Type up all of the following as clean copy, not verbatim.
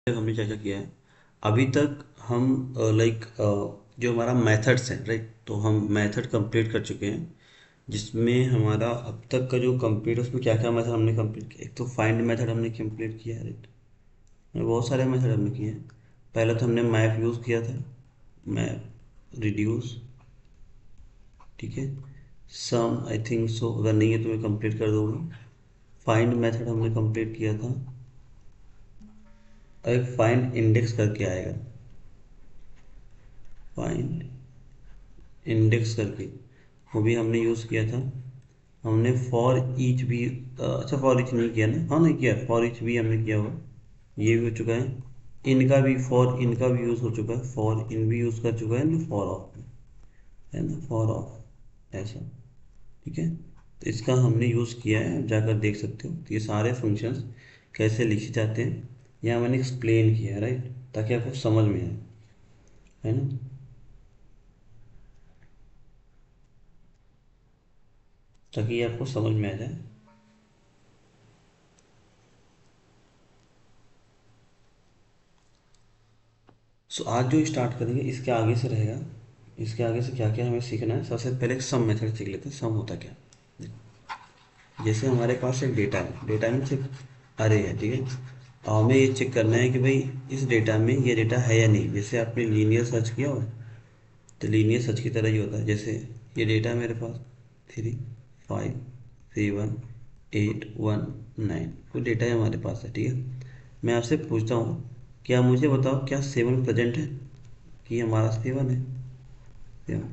तक हमने क्या क्या किया है। अभी तक हम लाइक जो हमारा मेथड्स है, राइट, तो हम मेथड कंप्लीट कर चुके हैं, जिसमें हमारा अब तक का जो कंप्लीट, उसमें क्या क्या मेथड हमने कंप्लीट किया। एक तो फाइंड मेथड हमने कंप्लीट किया है, राइट। बहुत सारे मेथड हमने किए हैं। पहले तो हमने मैप यूज़ किया था, मैप, रिड्यूस, ठीक है। सम आई थिंक सो, अगर नहीं है तो मैं कंप्लीट कर दूंगा। फाइंड मेथड हमने कंप्लीट किया था, और एक फाइंड इंडेक्स करके आएगा, फाइंड इंडेक्स करके, वो भी हमने यूज़ किया था। हमने फॉर ईच भी, अच्छा फॉर ईच नहीं किया ना, हाँ नहीं किया, फॉर ईच भी हमने किया हुआ, ये भी हो चुका है। इनका भी, फॉर इनका भी यूज़ हो चुका है, फॉर इन भी यूज़ कर चुका है ना, फॉर ऑफ है ना, फॉर ऑफ ऐसा, ठीक है। तो इसका हमने यूज़ किया है, आप जाकर देख सकते हो। तो ये सारे फंक्शंस कैसे लिखे जाते हैं यहाँ मैंने एक्सप्लेन किया है, राइट, ताकि आपको समझ में आए, है ना। ताकि ये आपको समझ में आ जाए। सो आज जो स्टार्ट करेंगे इसके आगे से रहेगा। इसके आगे से क्या क्या हमें सीखना है, सबसे पहले एक सम मेथड सीख लेते हैं। सम होता क्या, जैसे हमारे पास एक डेटा है, डेटा में सिर्फ अरे है, ठीक है। और हमें ये चेक करना है कि भाई इस डेटा में ये डेटा है या नहीं। जैसे आपने लीनियर सर्च किया हो, तो लीनियर सर्च की तरह ही होता है। जैसे ये डेटा है मेरे पास, 3, 5, 7, 8, 1, 9, कोई डेटा है हमारे पास है, ठीक है। मैं आपसे पूछता हूँ, क्या मुझे बताओ क्या 7 प्रेजेंट है, कि हमारा 7 है, 7।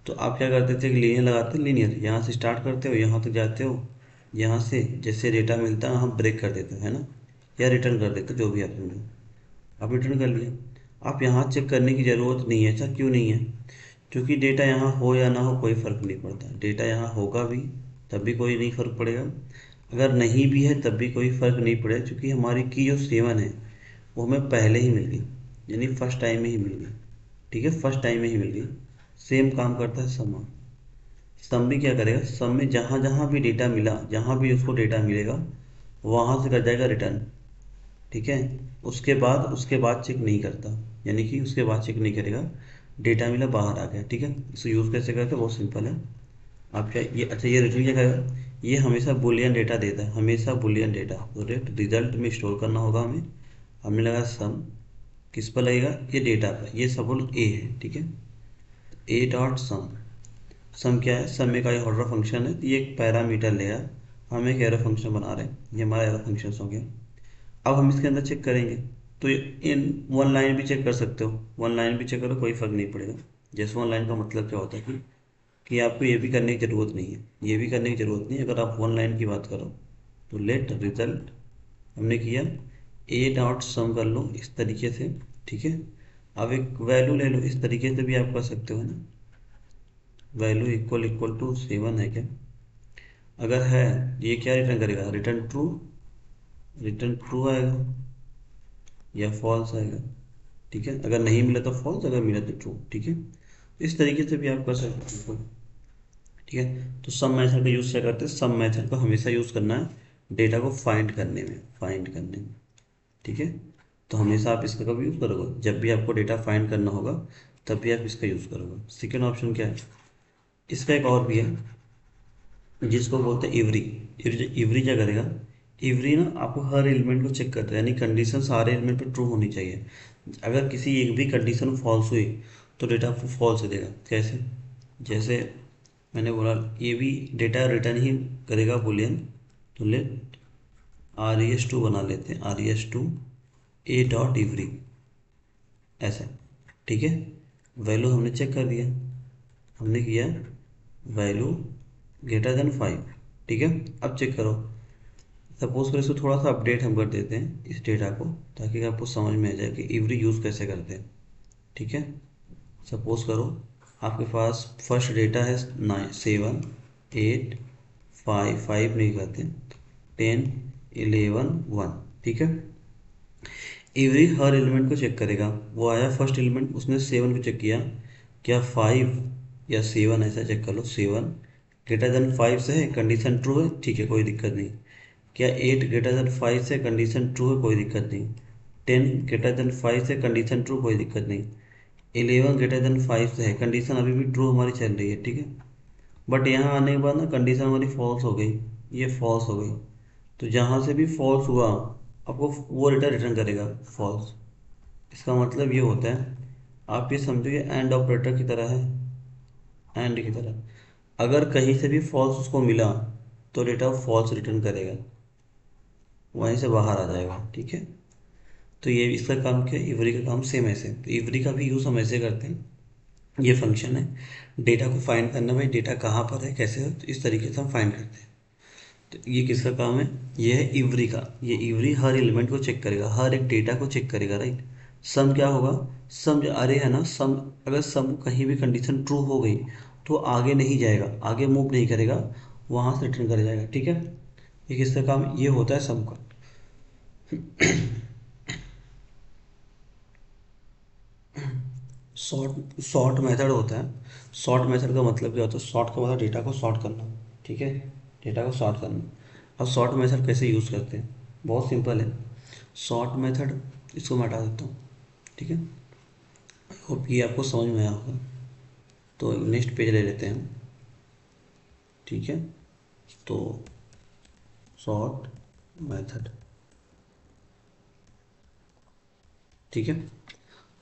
तो आप क्या करते थे, एक लीनियर लगाते, लीनियर यहाँ से स्टार्ट करते हो, यहाँ तक जाते हो, यहाँ से जैसे डेटा मिलता है हम ब्रेक कर देते हो, है ना, या रिटर्न कर देते हो, जो भी आप समझो। आप रिटर्न कर लिया। आप यहाँ चेक करने की ज़रूरत नहीं है। अच्छा क्यों नहीं है, क्योंकि डेटा यहाँ हो या ना हो कोई फ़र्क नहीं पड़ता। डेटा यहाँ होगा भी तब भी कोई नहीं फ़र्क पड़ेगा, अगर नहीं भी है तब भी कोई फ़र्क नहीं पड़ेगा, क्योंकि हमारी की जो 7 है वो हमें पहले ही मिल गई, यानी फर्स्ट टाइम में ही मिल गई, ठीक है, फर्स्ट टाइम में ही मिल गई। सेम काम करता है सम। सम भी क्या करेगा, सम में जहाँ जहाँ भी डेटा मिला, जहाँ भी उसको डेटा मिलेगा वहाँ से कर जाएगा रिटर्न, ठीक है। उसके बाद चेक नहीं करता, यानी कि उसके बाद चेक नहीं करेगा। डेटा मिला बाहर आ गया, ठीक है। इसे यूज़ कैसे करते हैं, बहुत सिंपल है। आप क्या ये, अच्छा ये रिटर्न क्या करेगा, ये हमेशा बुलियन डेटा देता है, हमेशा बुलियन डेटा, तो रिजल्ट में स्टोर करना होगा हमें। हमने लगा सम, किस पर लगेगा, ये डेटा पर, ये सपोज ए है, ठीक है। ए डॉट सम, सम क्या है, सम का एक ऑर्डर फंक्शन है, तो ये एक पैरामीटर लेगा। हम एक एरो फंक्शन बना रहे हैं, ये हमारा एरो फंक्शन हो गया। अब हम इसके अंदर चेक करेंगे, तो इन वन लाइन भी चेक कर सकते हो, वन लाइन भी चेक करो, कोई फर्क नहीं पड़ेगा। जैसे वन लाइन का मतलब क्या होता है कि आपको ये भी करने की ज़रूरत नहीं है, ये भी करने की ज़रूरत नहीं है। अगर आप वन लाइन की बात करो तो लेट रिजल्ट हमने किया, ए डॉट सम कर लो इस तरीके से, ठीक है। अब एक वैल्यू ले लो, इस तरीके से भी आप कर सकते हो ना, वैल्यू इक्वल इक्वल टू 7 है क्या, अगर है ये क्या रिटर्न करेगा, रिटर्न ट्रू, रिटर्न ट्रू आएगा या फॉल्स आएगा, ठीक है। अगर नहीं मिला तो फॉल्स, अगर मिला तो ट्रू, ठीक है। इस तरीके से भी आप कर सकते हो, ठीक है। तो सब मेथड का यूज़ क्या करते हैं, सब मेथड को हमेशा यूज़ करना है डेटा को फाइंड करने में, फाइंड करने में, ठीक है। तो हमेशा आप इसका कभी यूज़ करोगे, जब भी आपको डेटा फाइंड करना होगा तब भी आप इसका यूज़ करोगे। सेकेंड ऑप्शन क्या है, इसका एक और भी है, जिसको बोलते हैं इवरी। इवरी क्या करेगा, इवरी ना आपको हर एलिमेंट को चेक करता है, यानी कंडीशन सारे एलिमेंट पे ट्रू होनी चाहिए। अगर किसी एक भी कंडीशन फॉल्स हुई तो डेटा आपको फॉल्स देगा। कैसे, जैसे मैंने बोला ये भी डेटा रिटर्न ही करेगा बुलियन, तो लेट RES2 बना लेते हैं, RES2 ए डॉट इवरी, ऐसा, ठीक है। वैल्यू हमने चेक कर दिया, हमने किया वैल्यू ग्रेटर देन 5, ठीक है। अब चेक करो, सपोज करो इसको थोड़ा सा अपडेट हम कर देते हैं इस डेटा को, ताकि आपको समझ में आ जाए कि इवरी यूज़ कैसे करते हैं, ठीक है। सपोज करो आपके पास फर्स्ट डेटा है 9, 7, 8, 5 नहीं करते, 10, 11, 1, ठीक है। एवरी हर एलिमेंट को चेक करेगा, वो आया फर्स्ट एलिमेंट, उसने 7 को चेक किया, क्या 5 या 7, ऐसा चेक कर लो। 7 ग्रेटर देन 5 से है, कंडीशन ट्रू है, ठीक है, कोई दिक्कत नहीं। क्या 8 ग्रेटर देन 5 से कंडीशन ट्रू है, कोई दिक्कत नहीं। 10 ग्रेटर देन 5 से कंडीशन ट्रू, कोई दिक्कत नहीं। 11 ग्रेटर देन 5 से है, कंडीशन अभी भी ट्रू हमारी चल रही है, ठीक है। बट यहाँ आने के बाद ना कंडीशन हमारी फॉल्स हो गई, ये फॉल्स हो गई। तो जहाँ से भी फॉल्स हुआ आपको वो रिटर्न करेगा फॉल्स। इसका मतलब ये होता है, आप ये समझो ये एंड ऑपरेटर की तरह है, एंड की तरह। अगर कहीं से भी फॉल्स उसको मिला तो डेटा फॉल्स रिटर्न करेगा, वहीं से बाहर आ जाएगा, ठीक है। तो ये इसका काम क्या है, इवरी का काम सेम ऐसे। तो इवरी का भी यूज़ हम ऐसे करते हैं, ये फंक्शन है डेटा को फाइंड करना, भाई डेटा कहाँ पर है कैसे है, तो इस तरीके से हम फाइंड करते हैं। तो ये किसका काम है, ये है इवरी का। ये इवरी हर एलिमेंट को चेक करेगा, हर एक डेटा को चेक करेगा, राइट। सम क्या होगा, सम जो अरे है ना, सम अगर सम कहीं भी कंडीशन ट्रू हो गई तो आगे नहीं जाएगा, आगे मूव नहीं करेगा, वहाँ से रिटर्न कर जाएगा, ठीक है। ये किसका काम, ये होता है सम का। सॉर्ट मेथड होता है। सॉर्ट मेथड का मतलब क्या होता है, सॉर्ट का मतलब डेटा को सॉर्ट करना, ठीक है, डेटा को सॉर्ट करना। अब सॉर्ट मेथड कैसे यूज़ करते हैं, बहुत सिंपल है। सॉर्ट मेथड, इसको मैं हटा देता हूँ, ठीक है। होप ये आपको समझ में आया होगा। तो नेक्स्ट पेज ले लेते हैं, ठीक है। तो सॉर्ट मेथड, ठीक है।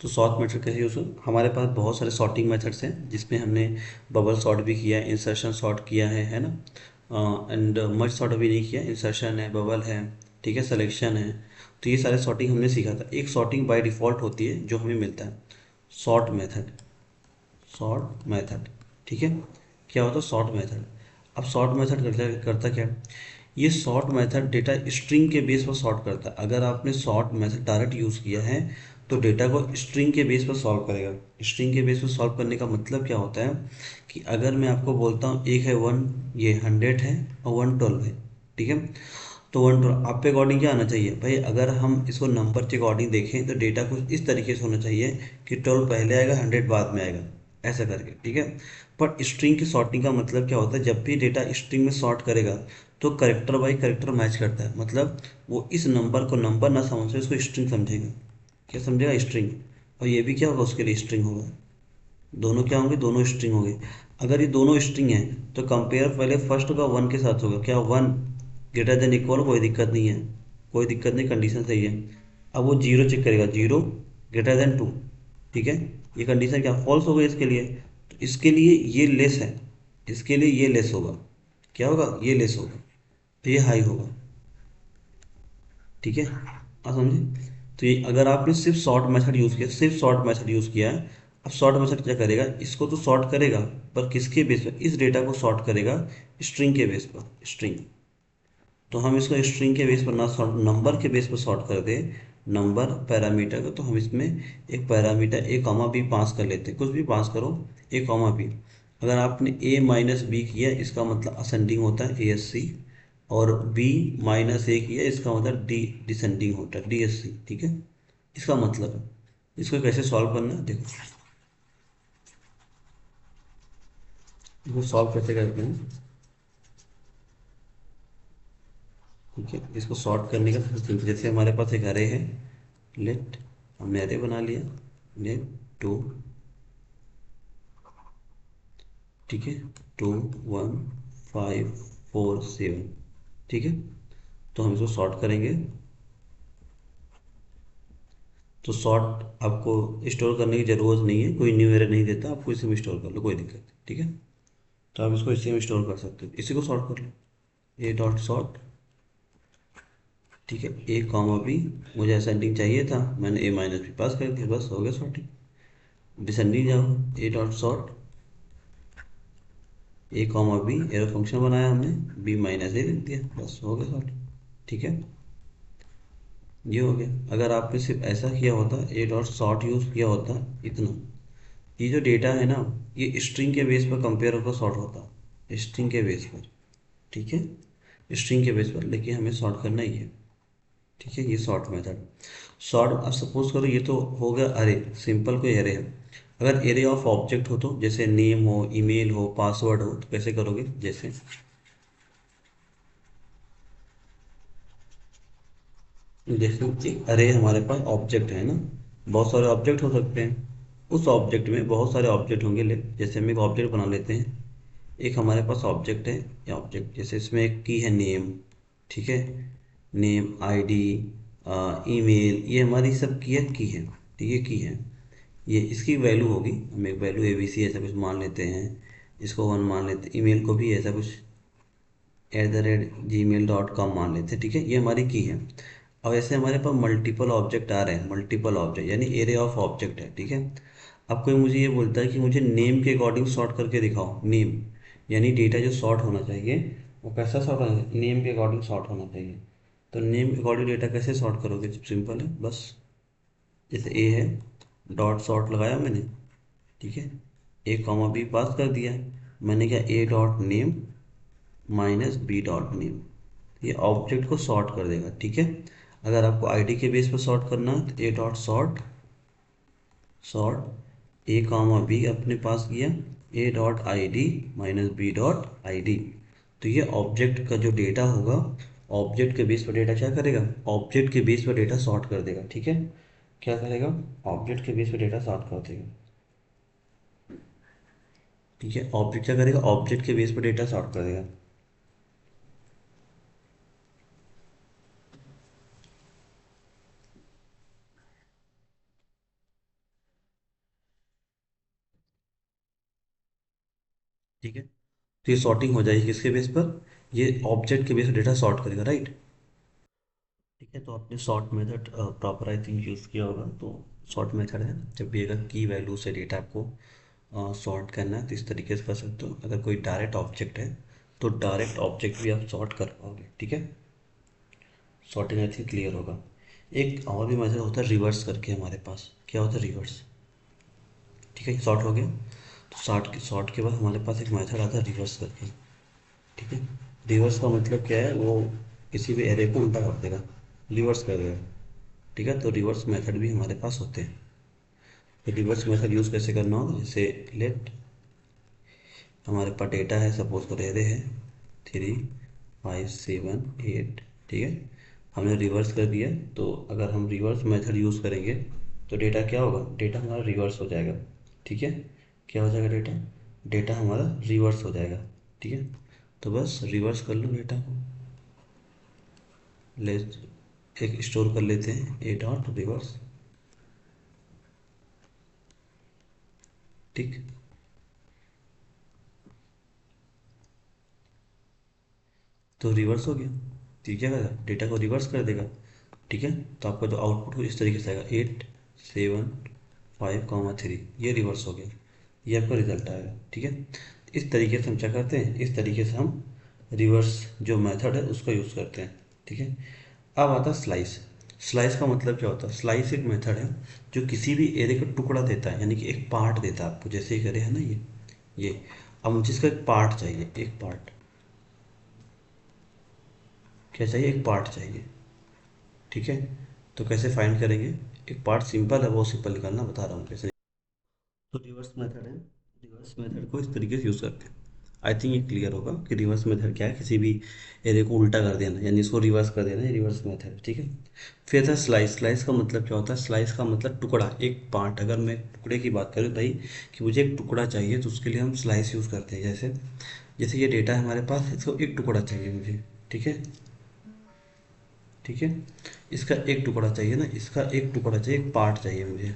तो सॉर्ट मेथड कैसे यूज़ हो, हमारे पास बहुत सारे सॉर्टिंग मेथड्स हैं जिसमें हमने बबल सॉर्ट भी किया है, इंसर्शन सॉर्ट किया है ना। एंड मर्ज सॉर्ट अभी नहीं किया, इंसर्शन है, बबल है, ठीक है, सिलेक्शन है। तो ये सारे सॉर्टिंग हमने सीखा था। एक सॉर्टिंग बाय डिफ़ॉल्ट होती है जो हमें मिलता है, सॉर्ट मेथड, सॉर्ट मेथड, ठीक है। क्या होता है सॉर्ट मेथड, अब सॉर्ट मेथड करता क्या है? ये सॉर्ट मेथड डेटा स्ट्रिंग के बेस पर सॉर्ट करता है। अगर आपने सॉर्ट मेथड डायरेक्ट यूज़ किया है तो डेटा को स्ट्रिंग के बेस पर सॉल्व करेगा। स्ट्रिंग के बेस पर सॉल्व करने का मतलब क्या होता है कि अगर मैं आपको बोलता हूँ एक है 1, ये 100 है और 112 है, ठीक है। तो 112 आप पे अकॉर्डिंग क्या आना चाहिए भाई, अगर हम इसको नंबर के अकॉर्डिंग देखें तो डेटा कुछ इस तरीके से होना चाहिए कि 12 पहले आएगा, 100 बाद में आएगा, ऐसा करके, ठीक है। पर स्ट्रिंग की सॉर्टिंग का मतलब क्या होता है, जब भी डेटा स्ट्रिंग में सॉर्ट करेगा तो करेक्टर बाई करेक्टर मैच करता है। मतलब वो इस नंबर को नंबर ना समझ इसको स्ट्रिंग समझेगा, क्या समझेगा, स्ट्रिंग। और ये भी क्या होगा, उसके लिए स्ट्रिंग होगा। दोनों क्या होंगे, दोनों स्ट्रिंग होंगे। अगर ये दोनों स्ट्रिंग हैं तो कंपेयर पहले फर्स्ट का 1 के साथ होगा, क्या 1 ग्रेटर देन इक्वल, कोई दिक्कत नहीं है, कोई दिक्कत नहीं, कंडीशन सही है। अब वो जीरो चेक करेगा, जीरो ग्रेटर देन 2, ठीक है। ये कंडीशन क्या फॉल्स हो गई इसके लिए, तो इसके लिए ये लेस है, इसके लिए ये लेस होगा, क्या होगा, ये लेस होगा, तो ये हाई होगा, ठीक है। आप समझे। तो ये अगर आपने सिर्फ शॉर्ट मेथड यूज़ किया, सिर्फ शॉर्ट मेथड यूज़ किया है, अब शॉर्ट मेथड क्या करेगा, इसको तो सॉर्ट करेगा पर किसके बेस पर, इस डेटा को सॉर्ट करेगा स्ट्रिंग के बेस पर, स्ट्रिंग। तो हम इसको स्ट्रिंग के बेस पर ना सॉर्ट, नंबर के बेस पर सॉर्ट कर दे, नंबर पैरामीटर का, तो हम इसमें एक पैरामीटर ए कॉमा बी पास कर लेते हैं, कुछ भी पास करो, ए कॉमा बी। अगर आपने ए माइनस बी किया इसका मतलब असेंडिंग होता है, ए एस सी। और बी माइनस ए किया इसका मतलब डी डिसेंडिंग होता है, डी एस सी, ठीक है। इसका मतलब है। इसको कैसे सॉल्व करना है देखो, इसको सॉल्व कैसे करते हैं, ठीक है। इसको सॉर्ट करने का जैसे हमारे पास एक अरे है, लेट, हमने अरे बना लिया, लेट टू, ठीक है, 2 1 5 4 7, ठीक है। तो हम इसको सॉर्ट करेंगे। तो सॉर्ट आपको स्टोर करने की ज़रूरत नहीं है, कोई न्यू एरर नहीं देता, आपको इसी में स्टोर कर लो, कोई दिक्कत नहीं, ठीक है। तो आप इसको इसी में स्टोर कर सकते हो, इसी को सॉर्ट कर लो, ए डॉट सॉर्ट, ठीक है। ए कॉमा बी, मुझे असेंडिंग चाहिए था, मैंने ए माइनस बी पास कर दिया, बस हो गया सॉर्टिंग। डिसेंडिंग जाओ, A dot sort, A comma B, arrow function बनाया हमने, बी माइनस ए लिख दिया, बस हो गया सॉर्टिंग, ठीक है। ये हो गया। अगर आपने सिर्फ ऐसा किया होता, ए डॉट सॉर्ट यूज़ किया होता, इतना, ये जो डेटा है ना, ये स्ट्रिंग के बेस पर कंपेयर होकर सॉर्ट होता, स्ट्रिंग के बेस पर, ठीक है, स्ट्रिंग के बेस पर, लेकिन हमें सॉर्ट करना ही है, ठीक है। ये सॉर्ट मेथड, सॉर्ट, अब सपोज करो ये तो हो गया अरे, सिंपल कोई एरे है। अगर एरे ऑफ ऑब्जेक्ट हो तो, जैसे नेम हो, ईमेल हो, पासवर्ड हो, तो कैसे करोगे, जैसे जैसे एक अरे हमारे पास ऑब्जेक्ट है ना, बहुत सारे ऑब्जेक्ट हो सकते हैं। उस ऑब्जेक्ट में बहुत सारे ऑब्जेक्ट होंगे, ले जैसे हम एक ऑब्जेक्ट बना लेते हैं। एक हमारे पास ऑब्जेक्ट है, या ऑब्जेक्ट जैसे इसमें एक की है नेम, ठीक है। नेम, आईडी, ईमेल, ये हमारी सब की है, ठीक है, की है। ये इसकी वैल्यू होगी, हम एक वैल्यू एबीसी ऐसा कुछ मान लेते हैं, इसको 1 मान लेते हैं, ईमेल को भी ऐसा कुछ @gmail.com मान लेते हैं, ठीक है। ये हमारी की है। अब ऐसे हमारे पास मल्टीपल ऑब्जेक्ट आ रहे हैं, मल्टीपल ऑब्जेक्ट यानी एरे ऑफ ऑब्जेक्ट है, ठीक है। अब कोई मुझे ये बोलता है कि मुझे नेम के अकॉर्डिंग सॉर्ट करके दिखाओ, नेम यानी डेटा जो सॉर्ट होना चाहिए वो कैसा सॉर्ट होना चाहिए, नेम के अकॉर्डिंग सॉर्ट होना चाहिए। तो नेम के अकॉर्डिंग डेटा कैसे सॉर्ट करोगे, सिंपल है बस। जैसे ए है, डॉट सॉर्ट लगाया मैंने, ठीक है। ए कॉमा बी पास कर दिया, मैंने क्या A dot name minus B dot name, ये ऑब्जेक्ट को सॉर्ट कर देगा, ठीक है। अगर आपको आईडी के बेस पर सॉर्ट करना है तो A dot sort, sort A comma B अपने पास किया, A dot I D minus B dot I D. तो ये ऑब्जेक्ट का जो डेटा होगा, ऑब्जेक्ट के बेस पर डेटा क्या करेगा, ऑब्जेक्ट के बेस पर डेटा सॉर्ट कर देगा, ठीक है। क्या करेगा, ऑब्जेक्ट के बेस पर डेटा सॉर्ट कर देगा, ठीक है। ऑब्जेक्ट क्या करेगा, ऑब्जेक्ट के बेस पर डेटा सॉर्ट कर देगा। ठीक है, तो ये सॉर्टिंग हो जाएगी किसके बेस पर, ये ऑब्जेक्ट के बेस पर डेटा सॉर्ट करेगा, राइट। ठीक है, तो आपने sort method proper I think use किया होगा। तो सॉर्ट मेथड है, जब भी अगर की वैल्यू से डेटा आपको सॉर्ट करना है तो इस तरीके से कर सकते हो। अगर कोई डायरेक्ट ऑब्जेक्ट है तो डायरेक्ट ऑब्जेक्ट भी आप सॉर्ट कर पाओगे, ठीक है। सॉर्टिंग आई थिंक क्लियर होगा। एक और भी मेथड होता है रिवर्स करके, हमारे पास क्या होता है, रिवर्स, ठीक है। सॉर्ट हो गया, तो सॉर्ट के बाद हमारे पास एक मेथड आता है रिवर्स करके, ठीक है। रिवर्स का मतलब क्या है, वो किसी भी एरे को उल्टा कर देगा, रिवर्स कर देगा, ठीक है। तो रिवर्स मेथड भी हमारे पास होते हैं। तो रिवर्स मेथड यूज़ कैसे करना होगा, जैसे लेट हमारे पास डेटा है, सपोज करो एरे है 3 5 7 8, ठीक है। हमने रिवर्स कर दिया, तो अगर हम रिवर्स मेथड यूज़ करेंगे तो डेटा क्या होगा, डेटा हमारा रिवर्स हो जाएगा, ठीक है। क्या हो जाएगा, डेटा डेटा हमारा रिवर्स हो जाएगा, ठीक है। तो बस रिवर्स कर लो डेटा को, ले एक स्टोर कर लेते हैं ए डॉट रिवर्स, ठीक। तो रिवर्स हो गया, तो क्या करेगा, डेटा को रिवर्स कर देगा, ठीक है। तो आपका जो आउटपुट हो इस तरीके से आएगा 8 7 5 3, ये रिवर्स हो गया, ये आपका रिजल्ट आएगा, ठीक है। इस तरीके से हम क्या करते हैं, इस तरीके से हम रिवर्स जो मेथड है उसका यूज़ करते हैं, ठीक है। अब आता है स्लाइस। स्लाइस का मतलब क्या होता है, स्लाइस एक मेथड है जो किसी भी एरे का टुकड़ा देता है, यानी कि एक पार्ट देता है आपको, जैसे एक एरे है ना ये। अब मुझे इसका एक पार्ट चाहिए, एक पार्ट, क्या चाहिए, एक पार्ट चाहिए, ठीक है। तो कैसे फाइंड करेंगे, एक पार्ट सिंपल है, बहुत सिंपल निकालना बता रहा हूँ कैसे। तो रिवर्स मेथड है, रिवर्स मेथड को इस तरीके से यूज़ करते हैं। आई थिंक ये क्लियर होगा कि रिवर्स मेथड क्या है, किसी भी एरे को उल्टा कर देना यानी इसको रिवर्स कर देना, ये रिवर्स मेथड है, ठीक है। फिर था स्लाइस। स्लाइस का मतलब क्या होता है, स्लाइस का मतलब टुकड़ा, एक पार्ट। अगर मैं टुकड़े की बात करूँ भाई, कि मुझे एक टुकड़ा चाहिए तो उसके लिए हम स्लाइस यूज़ करते हैं। जैसे जैसे ये डेटा है हमारे पास, इसको एक टुकड़ा चाहिए मुझे, ठीक है, ठीक है। इसका एक टुकड़ा चाहिए ना, इसका एक टुकड़ा चाहिए, एक पार्ट चाहिए मुझे,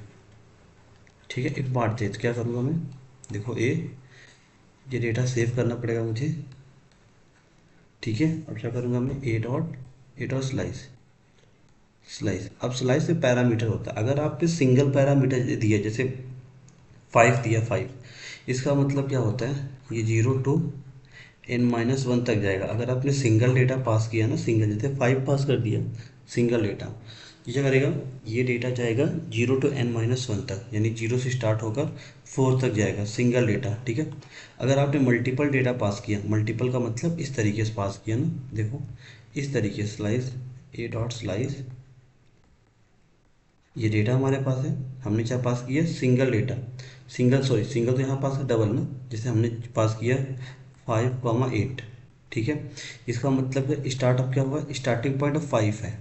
ठीक है, एक पार्ट चाहिए। तो क्या करूँगा मैं, देखो ये डेटा सेव करना पड़ेगा मुझे, ठीक है। अब क्या करूँगा मैं, ए डॉट स्लाइस, स्लाइस। अब स्लाइस में पैरामीटर होता है, अगर आपने सिंगल पैरामीटर दिया, जैसे 5 दिया, 5, इसका मतलब क्या होता है, ये 0 to n-1 तक जाएगा। अगर आपने सिंगल डेटा पास किया ना, सिंगल जैसे 5 पास कर दिया, सिंगल डेटा, ये क्या करेगा, ये डेटा जाएगा 0 to n-1 तक, यानी 0 से स्टार्ट होकर 4 तक जाएगा, सिंगल डेटा, ठीक है। अगर आपने मल्टीपल डेटा पास किया, मल्टीपल का मतलब इस तरीके से पास किया ना, देखो इस तरीके से स्लाइस, ए डॉट स्लाइस, ये डेटा हमारे पास है, हमने क्या पास किया, single data, single, sorry single तो यहाँ पास है, डबल ना, जैसे हमने पास किया 5 8, ठीक है। इसका मतलब है स्टार्टअप क्या हुआ, स्टार्टिंग पॉइंट ऑफ 5 है,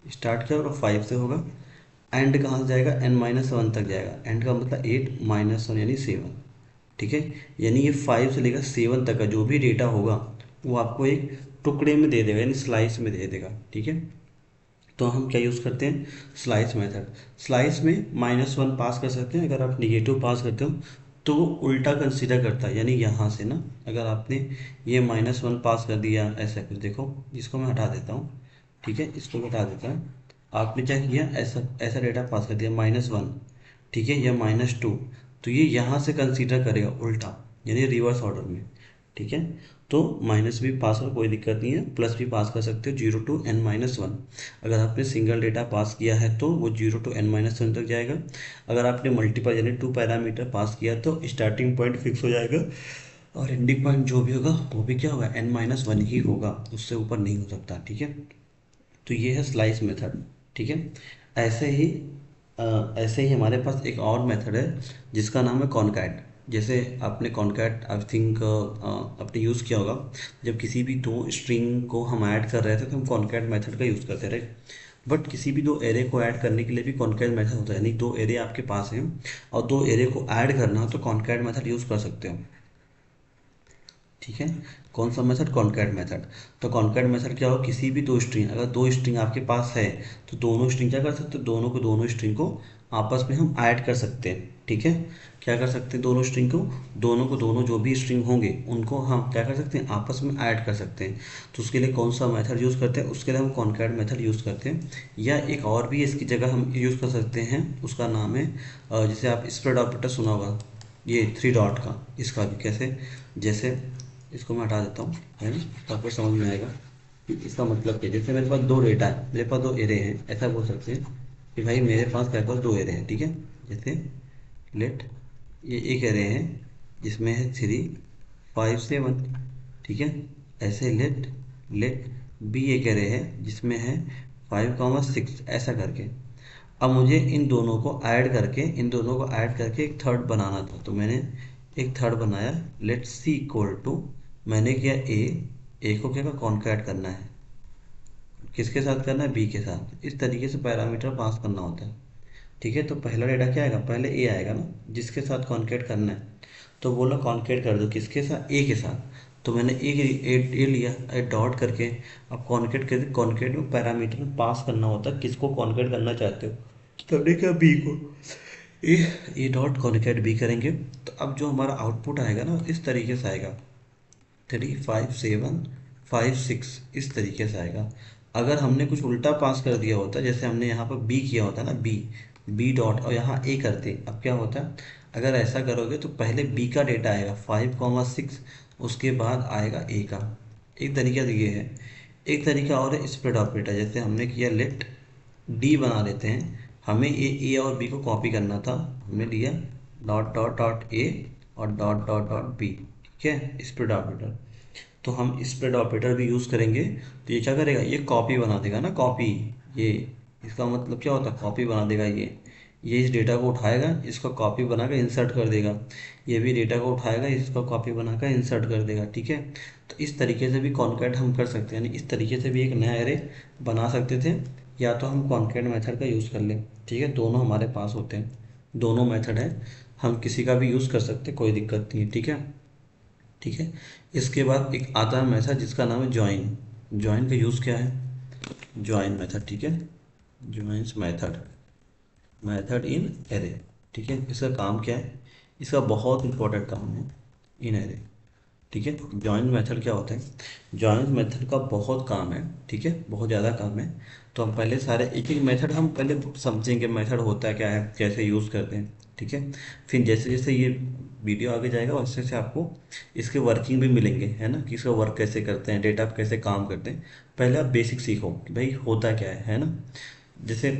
स्टार्ट क्या होगा 5 से होगा, एंड कहाँ से जाएगा n-1 तक जाएगा, एंड का मतलब 8-1 यानी 7। ठीक है, यानी ये 5 से लेकर 7 तक का जो भी डेटा होगा वो आपको एक टुकड़े में दे देगा, यानी स्लाइस में दे देगा। ठीक है, तो हम क्या यूज़ करते हैं, स्लाइस मेथड। स्लाइस में -1 पास कर सकते हैं, अगर आप निगेटिव पास करते हो तो वो उल्टा कंसीडर करता है, यानी यहाँ से ना अगर आपने ये -1 पास कर दिया ऐसा कुछ, देखो इसको मैं हटा देता हूँ। ठीक है, इसको हटा देता हूँ। आपने क्या किया, ऐसा ऐसा डेटा पास कर दिया -1, ठीक है, या -2, तो ये यहाँ से कंसीडर करेगा उल्टा, यानी रिवर्स ऑर्डर में। ठीक है, तो माइनस भी पास कर, कोई दिक्कत नहीं है, प्लस भी पास कर सकते हो 0 to n-1। अगर आपने सिंगल डेटा पास किया है तो वो 0 to n-1 तक जाएगा। अगर आपने मल्टीपल यानी 2 पैरामीटर पास किया तो स्टार्टिंग पॉइंट फिक्स हो जाएगा, और एंडिंग पॉइंट जो भी होगा वो भी क्या होगा, n-1 ही होगा, उससे ऊपर नहीं हो सकता। ठीक है, तो ये है स्लाइस मेथड। ठीक है, ऐसे ही ऐसे ही हमारे पास एक और मेथड है जिसका नाम है कॉनकैट। जैसे आपने कॉनकैट आई थिंक आपने यूज़ किया होगा, जब किसी भी दो स्ट्रिंग को हम ऐड कर रहे थे तो हम कॉनकैट मेथड का यूज़ करते रहे। बट किसी भी दो एरे को ऐड करने के लिए भी कॉनकैट मेथड होता है, यानी दो एरे आपके पास हैं और दो एरे को ऐड करना हो तो कॉनकैट मेथड यूज़ कर सकते हो। ठीक है, कौन सा मेथड, कॉनकैट मेथड। तो कॉनकैट मेथड क्या हो, किसी भी दो स्ट्रिंग, अगर दो स्ट्रिंग आपके पास है तो दोनों स्ट्रिंग क्या कर सकते हैं, दोनों स्ट्रिंग को आपस में हम ऐड कर सकते हैं। ठीक है, क्या कर सकते हैं, दोनों को दोनों जो भी स्ट्रिंग होंगे उनको हम क्या कर सकते हैं, आपस में ऐड कर सकते हैं। तो उसके लिए कौन सा मेथड यूज़ करते हैं, उसके लिए हम कॉनकैट मेथड यूज़ करते हैं। या एक और भी इसकी जगह हम यूज़ कर सकते हैं, उसका नाम है जैसे आप स्प्रेड ऑपरेटर सुना होगा, ये 3 डॉट का, इसका भी कैसे, जैसे इसको मैं हटा देता हूँ, है ना, तो आपको समझ में आएगा कि इसका मतलब क्या है। जैसे मेरे पास दो डेटा है, मेरे पास दो एरे हैं, ऐसा बोल सकते हैं कि भाई मेरे पास क्या पास दो एरे हैं। ठीक है, जैसे लेट ये एक एरे है जिसमें है 3, 5, 7। ठीक है, ऐसे लेट लेट बी एक एरे है जिसमें है 5, 6, ऐसा करके। अब मुझे इन दोनों को ऐड करके एक थर्ड बनाना था, तो मैंने एक थर्ड बनाया, लेट सी इक्वल टू, मैंने किया ए को क्या कॉन्कैट करना है, किसके साथ करना है, बी के साथ। इस तरीके से पैरामीटर पास करना होता है। ठीक है, तो पहला डेटा क्या आएगा, पहले ए आएगा ना, जिसके साथ कॉन्कैट करना है, तो बोला कॉन्कैट कर दो किसके साथ, ए के साथ। तो मैंने ए लिया, डॉट करके। अब कॉन्कैट में पैरामीटर पास करना होता है, किसको कॉन्कैट करना चाहते हो, तो हमने क्या बी को, ए ए डॉट कॉन्कैट बी करेंगे। तो अब जो हमारा आउटपुट आएगा ना इस तरीके से आएगा, 3, 5, 7, 5, 6, इस तरीके से आएगा। अगर हमने कुछ उल्टा पास कर दिया होता, जैसे हमने यहाँ पर बी किया होता ना, बी डॉट और यहाँ ए करते, अब क्या होता है, अगर ऐसा करोगे तो पहले बी का डेटा आएगा 5, 6, उसके बाद आएगा ए का। एक तरीका तो ये है। एक तरीका और है स्प्रेड ऑपरेटर, जैसे हमने किया लेट डी बना लेते हैं, हमें ए और बी को कॉपी करना था, हमने लिया डॉट डॉट डॉट ए और डॉट डॉट डॉट बी। ठीक है, स्प्रेड ऑपरेटर। तो हम स्प्रेड ऑपरेटर भी यूज़ करेंगे, तो ये क्या करेगा, ये कॉपी बना देगा ना, कॉपी। ये इसका मतलब क्या होता है, कॉपी बना देगा। ये इस डेटा को उठाएगा, इसको कॉपी बनाकर इंसर्ट कर देगा, ये भी डेटा को उठाएगा, इसको कॉपी बनाकर इंसर्ट कर देगा। ठीक है, तो इस तरीके से भी कॉन्कैट हम कर सकते हैं, यानी इस तरीके से भी एक नया एरे बना सकते थे, या तो हम कॉन्कैट मेथड का यूज़ कर लें। ठीक है, दोनों हमारे पास होते हैं, दोनों मेथड है, हम किसी का भी यूज़ कर सकते हैं, कोई दिक्कत नहीं है। ठीक है, ठीक है, इसके बाद एक आता है मेथड जिसका नाम है ज्वाइन। ज्वाइन का यूज़ क्या है, ज्वाइन मेथड। ठीक है, joins method, method in array. ठीक है, इसका काम क्या है, इसका बहुत इंपॉर्टेंट काम है इन एरे। ठीक है, जॉइन मेथड क्या होता है, जॉइन मेथड का बहुत काम है। ठीक है, बहुत ज़्यादा काम है। तो हम पहले सारे एक एक मेथड हम पहले समझेंगे, मेथड होता है क्या है, कैसे यूज़ करते हैं। ठीक है, फिर जैसे जैसे ये वीडियो आगे जाएगा वैसे वैसे आपको इसके वर्किंग भी मिलेंगे, है ना, कि इसका वर्क कैसे करते हैं, डेटा कैसे काम करते हैं। पहले आप बेसिक सीखो कि भाई होता क्या है ना। जैसे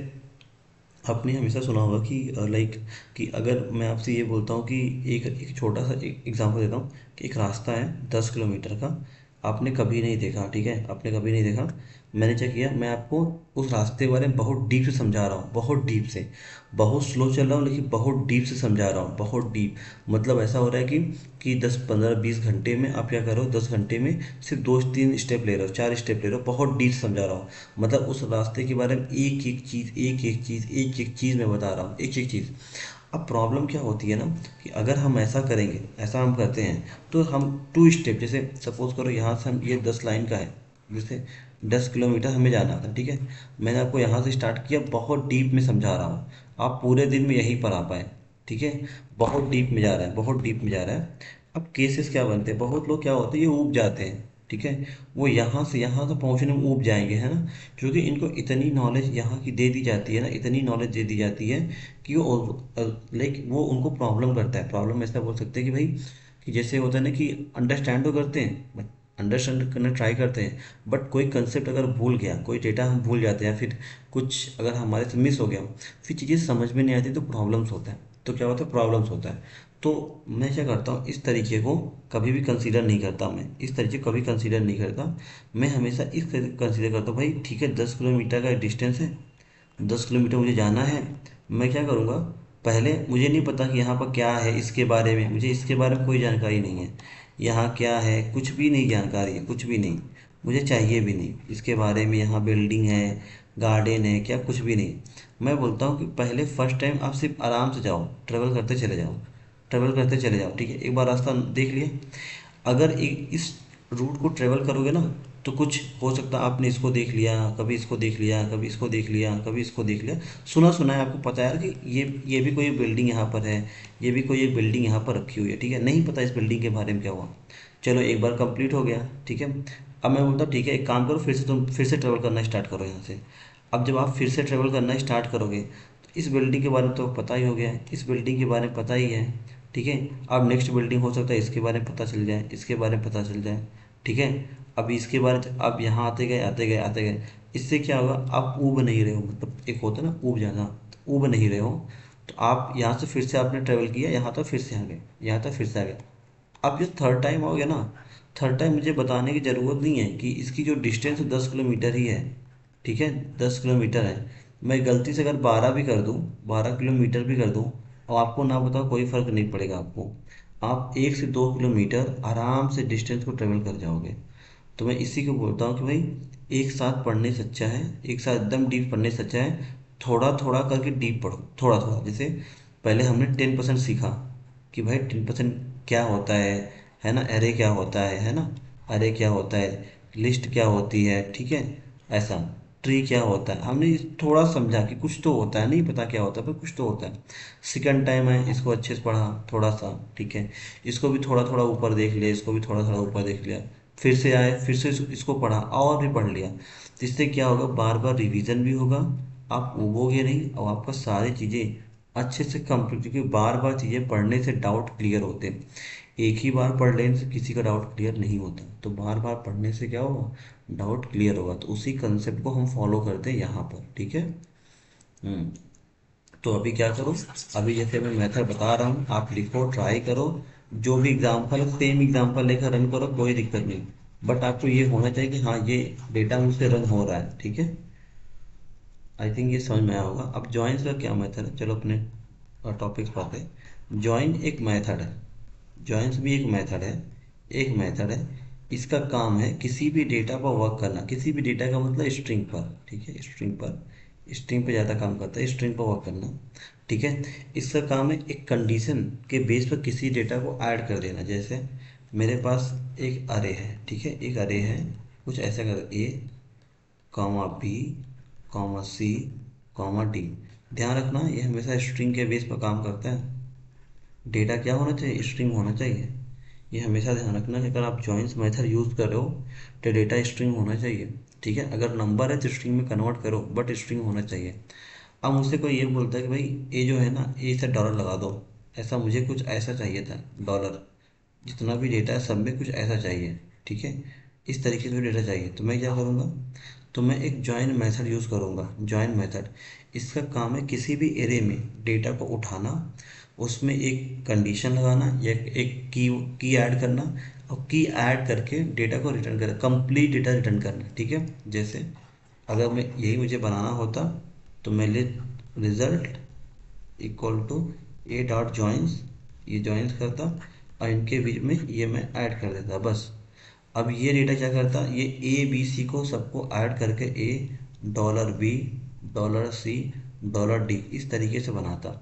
आपने हमेशा सुना होगा कि लाइक कि अगर मैं आपसे ये बोलता हूँ कि एक छोटा सा एक एग्जांपल देता हूँ कि एक रास्ता है 10 किलोमीटर का, आपने कभी नहीं देखा, ठीक है, आपने कभी नहीं देखा, मैंने क्या किया, मैं आपको उस रास्ते के बारे में बहुत डीप से समझा रहा हूँ, बहुत डीप से। बहुत स्लो चल रहा हूँ लेकिन बहुत डीप से समझा रहा हूँ, बहुत डीप। मतलब ऐसा हो रहा है कि 10 15 20 घंटे में आप क्या करो, 10 घंटे में सिर्फ 2 3 स्टेप ले रहे हो, 4 स्टेप ले रहे हो, बहुत डीप से समझा रहा हूँ। मतलब उस रास्ते के बारे में एक एक चीज़, एक एक चीज़, एक एक चीज़ मैं बता रहा हूँ, एक एक चीज़। अब प्रॉब्लम क्या होती है ना, कि अगर हम ऐसा करेंगे, ऐसा हम करते हैं, तो हम 2 स्टेप, जैसे सपोज करो यहाँ से हम, ये 10 लाइन का है, जैसे 10 किलोमीटर हमें जाना था, ठीक है। मैंने आपको यहाँ से स्टार्ट किया, बहुत डीप में समझा रहा हूँ, आप पूरे दिन में यहीं पर आ पाए, ठीक है। बहुत डीप में जा रहा है, बहुत डीप में जा रहा है। अब केसेस क्या बनते हैं, बहुत लोग क्या होते हैं, ये ऊब जाते हैं, ठीक है। वो यहाँ से पहुँचने में ऊब जाएंगे, है ना। क्योंकि इनको इतनी नॉलेज यहाँ की दे दी जाती है ना, इतनी नॉलेज दे दी जाती है कि लाइक वो उनको प्रॉब्लम करता है। प्रॉब्लम ऐसा बोल सकते हैं कि भाई, कि जैसे होता है ना कि अंडरस्टैंड तो करते हैं, अंडरस्टैंड करना ट्राई करते हैं, बट कोई कंसेप्ट अगर भूल गया, कोई डेटा हम भूल जाते हैं, या फिर कुछ अगर हमारे से मिस हो गया, फिर चीज़ें समझ में नहीं आती, तो प्रॉब्लम्स होता है। तो क्या होता है, प्रॉब्लम्स होता है। तो मैं क्या करता हूँ, इस तरीके को कभी भी कंसीडर नहीं करता, मैं इस तरीके को कभी कंसीडर नहीं करता। मैं हमेशा इस कंसीडर करता हूँ, भाई ठीक है, 10 किलोमीटर का डिस्टेंस है, 10 किलोमीटर मुझे जाना है। मैं क्या करूँगा, पहले मुझे नहीं पता कि यहाँ पर क्या है, इसके बारे में मुझे, इसके बारे में कोई जानकारी नहीं है। यहाँ क्या है, कुछ भी नहीं जानकारी है, कुछ भी नहीं, मुझे चाहिए भी नहीं इसके बारे में। यहाँ बिल्डिंग है, गार्डन है, क्या, कुछ भी नहीं। मैं बोलता हूँ कि पहले फर्स्ट टाइम आप सिर्फ आराम से जाओ, ट्रेवल करते चले जाओ, ट्रेवल करते चले जाओ, ठीक है। एक बार रास्ता देख लिया, अगर एक इस रूट को ट्रेवल करोगे ना, तो कुछ हो सकता है आपने इसको देख लिया, कभी इसको देख लिया, कभी इसको देख लिया, कभी इसको देख लिया, सुना सुना है, आपको पता है यार कि ये भी कोई बिल्डिंग यहाँ पर है, ये भी कोई एक बिल्डिंग यहाँ पर रखी हुई है, ठीक है। नहीं पता इस बिल्डिंग के बारे में क्या हुआ, चलो एक बार कंप्लीट हो गया, ठीक है। अब मैं बोलता हूँ ठीक है, एक काम करो, फिर से तुम फिर से ट्रेवल करना स्टार्ट करो यहाँ से। अब जब आप फिर से ट्रेवल करना स्टार्ट करोगे, तो इस बिल्डिंग के बारे में तो पता ही हो गया है, इस बिल्डिंग के बारे में पता ही है, ठीक है। अब नेक्स्ट बिल्डिंग हो सकता है इसके बारे में पता चल जाए, इसके बारे में पता चल जाए, ठीक है। अब इसके बारे में अब यहाँ आते गए, आते गए, आते गए, इससे क्या होगा, आप ऊब नहीं रहे हो, मतलब एक होता है ना ऊब जाना, तो ऊब नहीं रहे हो। तो आप यहाँ से फिर से आपने ट्रेवल किया, यहाँ तक फिर से आ गए, यहाँ तक फिर से आ गए। अब जो थर्ड टाइम आओगे ना, थर्ड टाइम मुझे बताने की ज़रूरत नहीं है कि इसकी जो डिस्टेंस 10 किलोमीटर ही है, ठीक है, 10 किलोमीटर है। मैं गलती से अगर 12 भी कर दूँ, 12 किलोमीटर भी कर दूँ, और आपको ना बताओ, कोई फ़र्क नहीं पड़ेगा आपको। आप 1 से 2 किलोमीटर आराम से डिस्टेंस को ट्रेवल कर जाओगे। तो मैं इसी को बोलता हूँ कि भाई, एक साथ पढ़ने से अच्छा है, एक साथ एकदम डीप पढ़ने से अच्छा है, थोड़ा थोड़ा करके डीप पढ़ो, थोड़ा थोड़ा। जैसे पहले हमने 10% सीखा, कि भाई 10% क्या होता है ना, एरे क्या होता है ना, अरे क्या होता है, लिस्ट क्या होती है, ठीक है, ऐसा, ट्री क्या होता है, हमने थोड़ा समझा कि कुछ तो होता है, नहीं पता क्या होता है पर कुछ तो होता है। सेकंड टाइम है, इसको अच्छे से पढ़ा थोड़ा सा, ठीक है, इसको भी थोड़ा थोड़ा ऊपर देख लिया, इसको भी थोड़ा थोड़ा ऊपर देख लिया, फिर से आए, फिर से इसको पढ़ा और भी पढ़ लिया। तो इससे क्या होगा, बार बार रिवीजन भी होगा, आप ऊबोगे नहीं, और आपका सारी चीज़ें अच्छे से कंप्लीट, क्योंकि बार बार चीज़ें पढ़ने से डाउट क्लियर होते हैं। एक ही बार पढ़ लेने से किसी का डाउट क्लियर नहीं होता, तो बार बार पढ़ने से क्या होगा, डाउट क्लियर होगा। तो उसी कंसेप्ट को हम फॉलो करते हैं यहाँ पर, ठीक है। हम्म। तो अभी क्या करो, अभी जैसे मैं मेथड बता रहा हूँ, आप लिखो, ट्राई करो, जो भी एग्जाम्पल है सेम एग्जाम्पल लेकर रन करो, कोई दिक्कत नहीं। बट आपको ये होना चाहिए कि हाँ, ये डेटा मुझसे रन हो रहा है, ठीक है। आई थिंक ये समझ में आया होगा। अब जॉइंस का क्या मेथड है, चलो अपने टॉपिक्स पर आते हैं। जॉइन एक मेथड है, जॉइंस भी एक मेथड है, एक मेथड है। इसका काम है किसी भी डेटा पर वर्क करना, किसी भी डेटा का मतलब स्ट्रिंग पर, ठीक है, स्ट्रिंग पर, स्ट्रिंग पर ज़्यादा काम करता है, स्ट्रिंग पर वर्क करना, ठीक है। इसका काम है एक कंडीशन के बेस पर किसी डेटा को ऐड कर देना। जैसे मेरे पास एक अरे है, ठीक है, एक अरे है, कुछ ऐसा कर, ए comma B comma C comma D. ध्यान रखना, ये हमेशा स्ट्रिंग के बेस पर काम करता है। डेटा क्या होना चाहिए, स्ट्रिंग होना चाहिए। ये हमेशा ध्यान रखना कि अगर आप जॉइंस मेथड यूज़ कर रहे हो, तो डेटा स्ट्रिंग होना चाहिए, ठीक है। अगर नंबर है तो स्ट्रिंग में कन्वर्ट करो, बट स्ट्रिंग होना चाहिए। अब मुझसे कोई ये बोलता है कि भाई ये जो है ना, ये से डॉलर लगा दो, ऐसा मुझे कुछ ऐसा चाहिए था, डॉलर, जितना भी डेटा है सब में कुछ ऐसा चाहिए, ठीक है, इस तरीके से डेटा चाहिए। तो मैं क्या करूँगा, तो मैं एक जॉइन मेथड यूज़ करूँगा, जॉइन मेथड। इसका काम है किसी भी एरे में डेटा को उठाना, उसमें एक कंडीशन लगाना, या एक की ऐड करना, और की ऐड करके डेटा को रिटर्न करना, कंप्लीट डेटा रिटर्न करना, ठीक है। जैसे अगर मैं यही मुझे बनाना होता तो मैं result equal to A dot joins, ये जॉइंस करता और इनके बीच में ये मैं ऐड कर देता बस। अब ये डेटा क्या करता, ये ए बी सी को सबको ऐड करके A dollar B dollar C dollar D इस तरीके से बनाता।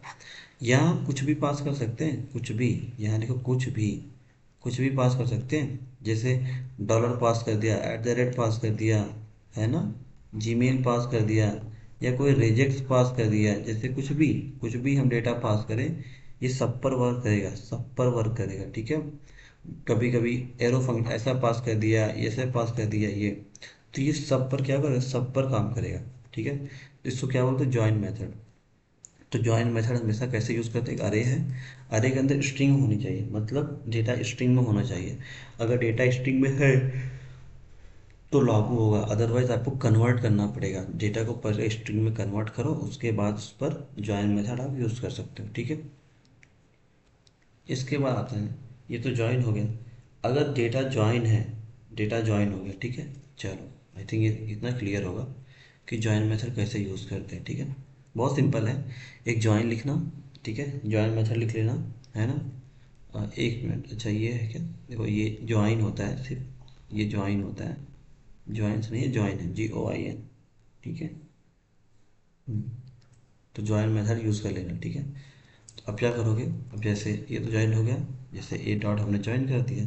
यहाँ कुछ भी पास कर सकते हैं, कुछ भी, यहाँ देखो कुछ भी पास कर सकते हैं। जैसे डॉलर पास कर दिया, एट द रेट पास कर दिया, है ना, जीमेल पास कर दिया, या कोई रिजेक्ट पास कर दिया, जैसे कुछ भी हम डेटा पास करें ये सब पर वर्क करेगा, सब पर वर्क करेगा, ठीक है। कभी कभी एरो फंक्शन ऐसा पास कर दिया, ऐसे पास कर दिया ये, तो ये सब पर क्या करेगा, सब पर काम करेगा, ठीक है। तो इसको क्या बोलते हैं, जॉइन मेथड। तो जॉइन मेथड हमेशा कैसे यूज़ करते हैं, एक अरे है, अरे के अंदर स्ट्रिंग होनी चाहिए, मतलब डेटा स्ट्रिंग में होना चाहिए। अगर डेटा स्ट्रिंग में है तो लागू होगा, अदरवाइज आपको कन्वर्ट करना पड़ेगा। डेटा को पहले स्ट्रिंग में कन्वर्ट करो, उसके बाद उस पर जॉइन मेथड आप यूज़ कर सकते हो, ठीक है। इसके बाद आता है, ये तो जॉइन हो गया। अगर डेटा जॉइन है, डेटा जॉइन हो गया, ठीक है। चलो आई थिंक ये इतना क्लियर होगा कि जॉइन मेथड कैसे यूज़ करते हैं, ठीक है। बहुत सिंपल है, एक जॉइन लिखना, ठीक है, जॉइन मेथड लिख लेना, है ना। एक मिनट, अच्छा ये है क्या, देखो ये जॉइन होता है, सिर्फ ये जॉइन होता है, जॉइंस नहीं है, जॉइन है, JOIN, ठीक है। हम्म, तो जॉइन मेथड यूज़ कर लेना, ठीक है। तो अब क्या करोगे, अब जैसे ये तो ज्वाइन हो गया, जैसे ए डॉट हमने ज्वाइन कर दिया,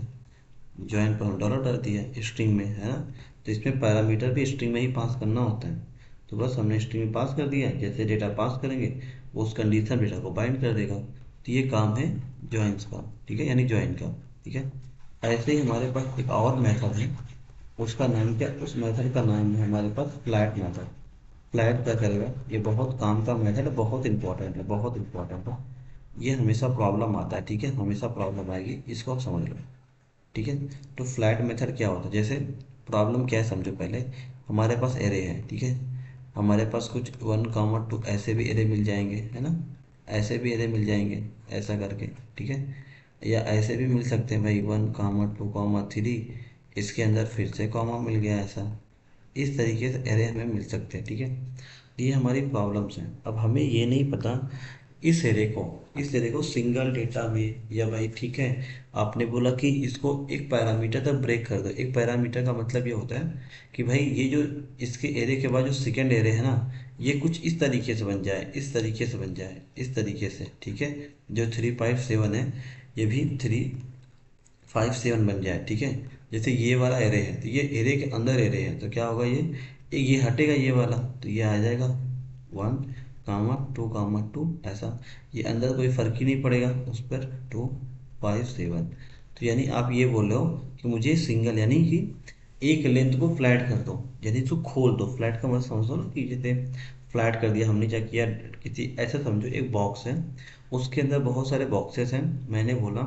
ज्वाइन पर हम डॉलर डाल दिया स्ट्रिंग में, है ना। तो इसमें पैरामीटर भी स्ट्रिंग में ही पास करना होता है, तो बस हमने स्ट्रिंग में पास कर दिया, जैसे डेटा पास करेंगे वो उस कंडीशन डेटा को बाइंड कर देगा। तो ये काम है ज्वाइंस का, ठीक है, यानी ज्वाइन का, ठीक है। ऐसे ही हमारे पास एक और मेथड है, उसका नाम क्या, उस मेथड का नाम है हमारे पास फ्लैट मेथड। फ्लैट क्या करेगा, ये बहुत काम का मेथड है, बहुत इंपॉर्टेंट है, बहुत इंपॉर्टेंट है। ये हमेशा प्रॉब्लम आता है, ठीक है, हमेशा प्रॉब्लम आएगी, इसको आप समझ लो, ठीक है। तो फ्लैट मेथड क्या होता है, जैसे प्रॉब्लम क्या है समझो पहले। हमारे पास एरे है, ठीक है, हमारे पास कुछ 1, 2 ऐसे भी एरे मिल जाएंगे, है ना, ऐसे भी एरे मिल जाएंगे, ऐसा करके, ठीक है। या ऐसे भी मिल सकते हैं भाई, 1, 2, 3, इसके अंदर फिर से कॉमा मिल गया, ऐसा इस तरीके से एरे हमें मिल सकते हैं, ठीक है। ये हमारी प्रॉब्लम्स हैं। अब हमें ये नहीं पता इस एरे को सिंगल डेटा में, या भाई ठीक है, आपने बोला कि इसको एक पैरामीटर तक ब्रेक कर दो। एक पैरामीटर का मतलब ये होता है कि भाई ये जो इसके एरे के बाद जो सेकेंड एरे है ना, ये कुछ इस तरीके से बन जाए, इस तरीके से बन जाए, इस तरीके से, ठीक है। जो 3, 5, 7 है, ये भी 3, 5, 7 बन जाए, ठीक है। जैसे ये वाला एरे है, तो ये एरे के अंदर एरे है, तो क्या होगा, ये हटेगा ये वाला, तो ये आ जाएगा 1, 2, 2 ऐसा। ये अंदर कोई फर्क ही नहीं पड़ेगा उस पर, 2, 5, 7। तो यानी आप ये बोल रहे हो कि मुझे सिंगल, यानी कि एक लेंथ को फ्लैट कर दो, यानी इसको खोल दो। फ्लैट का मतलब समझ लो ना, कि जैसे फ्लैट कर दिया हमने, क्या किया, किसी ऐसा समझो एक बॉक्स है, उसके अंदर बहुत सारे बॉक्सेस हैं। मैंने बोला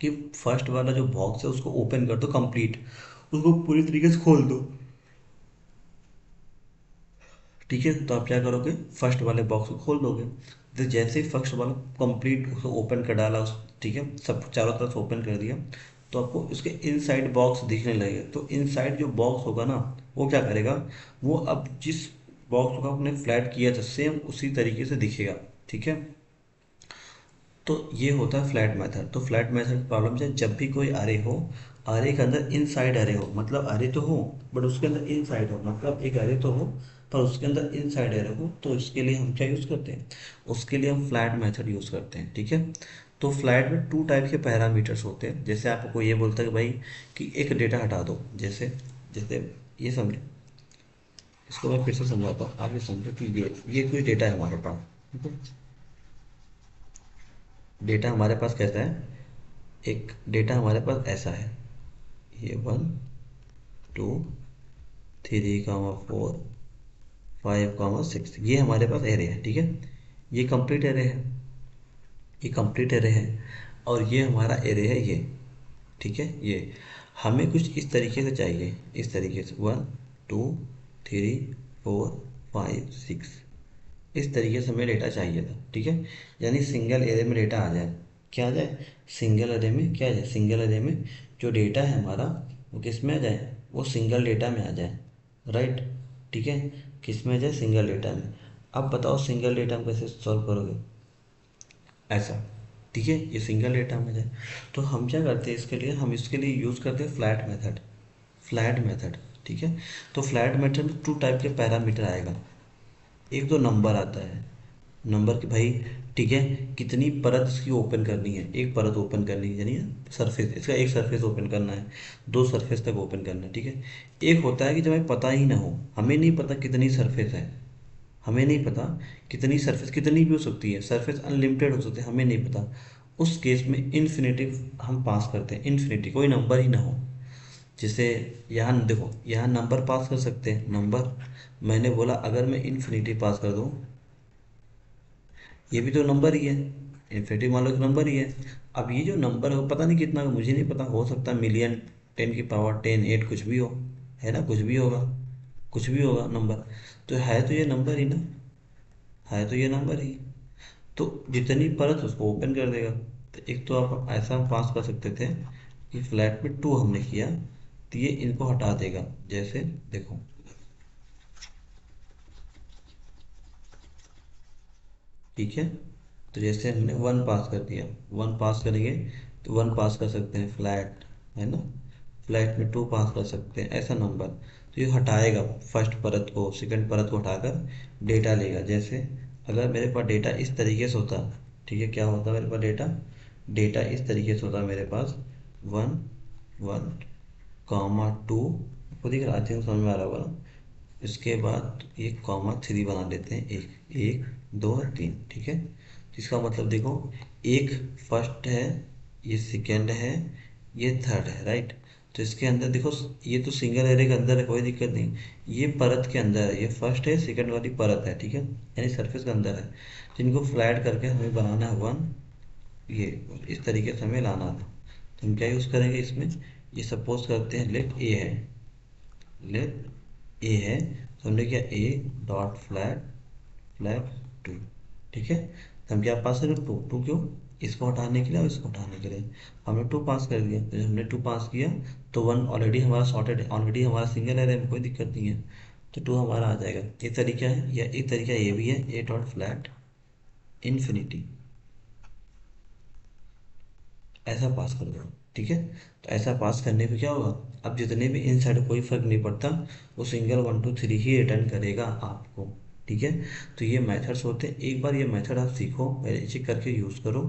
कि फर्स्ट वाला जो बॉक्स है उसको ओपन कर दो कंप्लीट, उसको पूरी तरीके से खोल दो, ठीक है। तो आप क्या करोगे, फर्स्ट वाले बॉक्स को खोल दोगे। तो जैसे ही फर्स्ट वाला कंप्लीट उसको ओपन कर डाला उस, ठीक है, सब चारों तरफ ओपन कर दिया, तो आपको उसके इनसाइड बॉक्स दिखने लगेगा। तो इनसाइड जो बॉक्स होगा ना, वो क्या करेगा, वो अब जिस बॉक्स को आपने फ्लैट किया था सेम उसी तरीके से दिखेगा, ठीक है। तो ये होता है फ्लैट मेथड। तो फ्लैट मेथड प्रॉब्लम है, जब भी कोई अरे हो, अरे के अंदर इनसाइड अरे हो, मतलब अरे तो हो बट उसके अंदर इनसाइड हो, मतलब एक अरे तो हो पर उसके अंदर इनसाइड अरे हो, तो इसके लिए हम क्या यूज़ करते हैं, उसके लिए हम फ्लैट मेथड यूज़ करते हैं, ठीक है। तो फ्लैट में 2 टाइप के पैरामीटर्स होते हैं। जैसे आपको ये बोलता है कि भाई कि एक डेटा हटा दो, जैसे जैसे ये समझो, इसको मैं फिर से समझाता हूँ, आप ये समझो कि ये कुछ डेटा है हमारे पास, ठीक है। डेटा हमारे पास कैसा है, एक डेटा हमारे पास ऐसा है, ये 1, 2, 3, 4, 5, 6, ये हमारे पास एरे है, ठीक है। ये कंप्लीट एरे है, ये कंप्लीट एरे है, और ये हमारा एरे है ये, ठीक है। ये हमें कुछ इस तरीके से चाहिए, इस तरीके से 1, 2, 3, 4, 5, 6, इस तरीके से हमें डेटा चाहिए था, ठीक है। यानी सिंगल एरे में डेटा आ जाए, क्या आ जाए, सिंगल एरे में क्या आ जाए, सिंगल एरे में जो डेटा है हमारा वो किस में आ जाए, वो सिंगल डेटा में आ जाए, राइट। ठीक है, किस में आ जाए, सिंगल डेटा में। अब बताओ सिंगल डेटा में कैसे सॉल्व करोगे, ऐसा। ठीक है, ये सिंगल डेटा में जाए। तो हम क्या करते हैं इसके लिए, हम इसके लिए यूज़ करते हैं फ्लैट मेथड। फ्लैट मेथड, ठीक है। तो फ्लैट मेथड में टू टाइप के पैरामीटर आएगा। एक तो नंबर आता है, नंबर की भाई, ठीक है, कितनी परत इसकी ओपन करनी है, एक परत ओपन करनी है, यानी सरफेस, इसका एक सरफेस ओपन करना है, दो सरफेस तक ओपन करना है, ठीक है। एक होता है कि जब हमें पता ही ना हो, हमें नहीं पता कितनी सरफेस है, हमें नहीं पता कितनी सरफेस, कितनी भी हो सकती है सरफेस, अनलिमिटेड हो सकती है, हमें नहीं पता। उस केस में इन्फिनिटी हम पास करते हैं, इन्फिनिटी, कोई नंबर ही ना हो। जैसे यहाँ देखो, यहाँ नंबर पास कर सकते हैं, नंबर, मैंने बोला अगर मैं इन्फिनिटी पास कर दूँ, ये भी तो नंबर ही है, इन्फिनिटी मान लो एक नंबर ही है। अब ये जो नंबर है पता नहीं कितना का, मुझे नहीं पता, हो सकता है मिलियन, 10 की पावर 10, 8, कुछ भी हो, है ना, कुछ भी होगा, कुछ भी होगा नंबर। तो है तो ये नंबर ही ना, है तो ये नंबर ही। तो जितनी परत उसको ओपन कर देगा। तो एक तो आप ऐसा पास कर सकते थे कि फ्लैट में 2 हमने किया, तो ये इनको हटा देगा, जैसे देखो, ठीक है। तो जैसे हमने 1 पास कर दिया, 1 पास करेंगे तो 1 पास कर सकते हैं फ्लैट, है ना। फ्लैट में 2 पास कर सकते हैं, ऐसा नंबर। तो ये हटाएगा फर्स्ट परत को, सेकंड परत को हटाकर डेटा लेगा। जैसे अगर मेरे पास डेटा इस तरीके से होता, ठीक है, क्या होता मेरे पास डेटा, डेटा इस तरीके से होता मेरे पास, 1 1 2, आपको दिख रहा, आई थिंक समझ में आ रहा होगा ना। इसके बाद ये कॉमा 3 बना लेते हैं, एक, 1 2 3, ठीक है। तो इसका मतलब देखो, एक फर्स्ट है, ये सेकेंड है, ये थर्ड है, राइट। तो इसके अंदर देखो, ये तो सिंगल एरे के अंदर है, कोई दिक्कत नहीं, ये परत के अंदर है, ये फर्स्ट है, सेकेंड वाली परत है, ठीक है, यानी सरफेस के अंदर है। तो इनको फ्लैट करके हमें बनाना है 1, ये इस तरीके से हमें लाना था। तो हम क्या यूज़ करेंगे इसमें, ये सपोज करते हैं लेट ए है, लेट ए है, तो हमने किया ए डॉट फ्लैट, फ्लैट 2, ठीक है। तो हम क्या पास करें, 2 क्यों, इसको हटाने के लिए और इसको हटाने के लिए, हमने 2 पास कर दिया। तो जब हमने 2 पास किया तो 1 ऑलरेडी हमारा सॉर्टेड है, ऑलरेडी हमारा सिंगल एरे में कोई दिक्कत नहीं है, तो 2 हमारा आ जाएगा। ये तरीका है, या एक तरीका ये भी है, ए डॉट फ्लैट इन्फिनिटी, ऐसा पास कर दो, ठीक है। तो ऐसा पास करने पे क्या होगा, अब जितने भी इन साइड कोई फर्क नहीं पड़ता, वो सिंगल 1 2 3 ही रिटर्न करेगा आपको, ठीक है। तो ये मेथड्स होते हैं, एक बार ये मेथड आप सीखो, मेरे चेक करके यूज़ करो,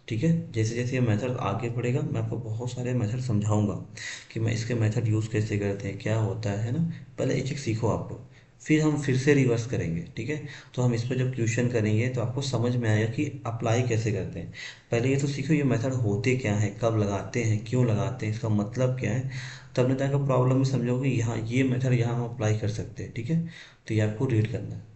ठीक है। जैसे जैसे ये मेथड आगे बढ़ेगा मैं आपको बहुत सारे मेथड समझाऊंगा कि मैं इसके मेथड यूज़ कैसे करते हैं, क्या होता है ना। पहले एक एक सीखो आप लोग, फिर हम फिर से रिवर्स करेंगे, ठीक है। तो हम इस पर जब क्वेश्चन करेंगे तो आपको समझ में आएगा कि अप्लाई कैसे करते हैं। पहले ये तो सीखो ये मेथड होते क्या हैं, कब लगाते हैं, क्यों लगाते हैं, इसका मतलब क्या है। तब नहीं जाकर प्रॉब्लम में समझोगे यहाँ ये मेथड यहाँ हम अप्लाई कर सकते हैं, ठीक है। तो ये आपको रीड करना है।